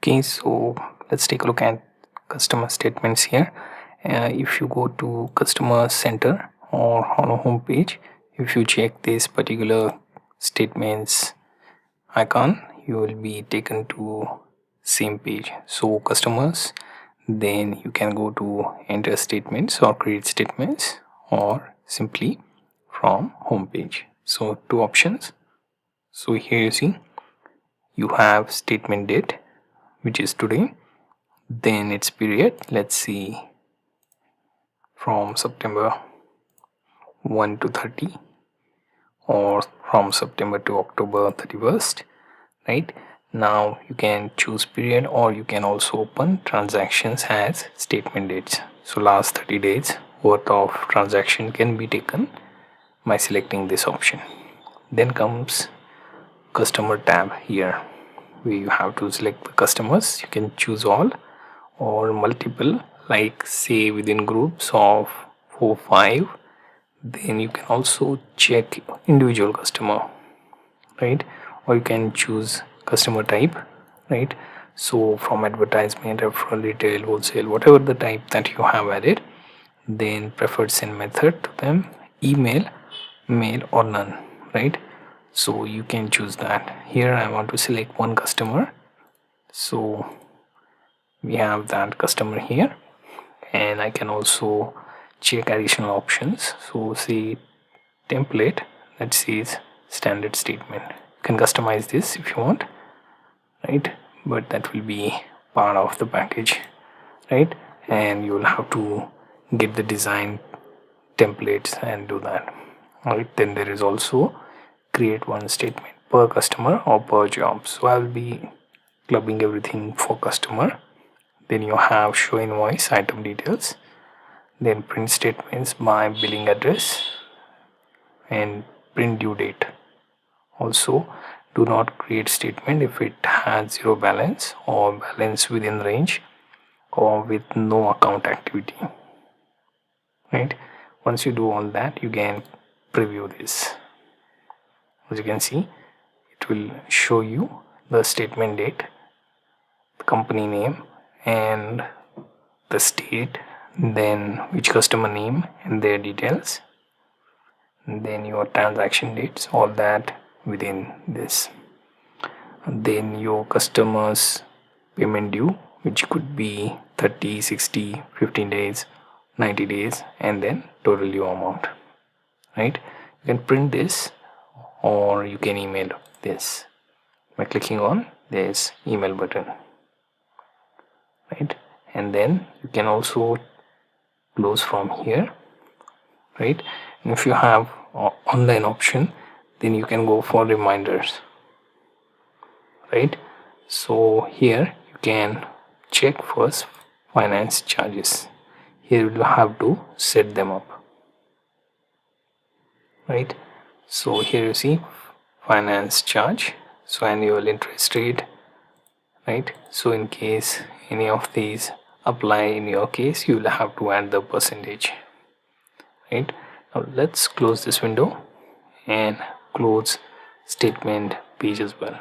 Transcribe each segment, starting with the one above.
Okay, so let's take a look at customer statements here. If you go to customer center or on a home page, if you check this particular statements icon, you will be taken to same page. So customers, then you can go to enter statements or create statements, or simply from home page. So two options. So here you see you have statement date, which is today, then its period, let's see, from September 1 to 30 or from September to October 31st, right? Now you can choose period, or you can also open transactions as statement dates. So last 30 days worth of transaction can be taken by selecting this option. Then comes customer tab here, where you have to select the customers. You can choose all or multiple, like say within groups of 4-5. Then you can also check individual customer, right? Or you can choose customer type, right? So from advertisement, referral, retail, wholesale, whatever the type that you have added. Then preferred send method to them, email, mail, or none, right? So you can choose that. Here I want to select one customer, so we have that customer here, and I can also check additional options. So see template that says standard statement. You can customize this if you want, right? But that will be part of the package, right? And you will have to get the design templates and do that, right? Then there is also create one statement per customer or per job. So I'll be clubbing everything for customer. Then you have show invoice item details, then print statements by billing address, and print due date. Also, do not create statement if it has zero balance or balance within range or with no account activity, right? Once you do all that, you can preview this. As you can see, it will show you the statement date, the company name, and the state, then which customer name and their details, and then your transaction dates, all that within this. And then your customers payment due, which could be 30, 60, 15 days, 90 days, and then total due amount, right? You can print this or you can email this by clicking on this email button, right? And then you can also close from here, right? And if you have online option, then you can go for reminders, right? So here you can check first finance charges. Here you have to set them up, right? So here you see finance charge, so annual interest rate, right? So in case any of these apply in your case, you will have to add the percentage, right? Now let's close this window and close statement page as well.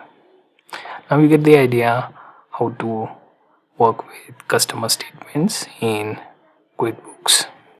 Now you get the idea how to work with customer statements in QuickBooks.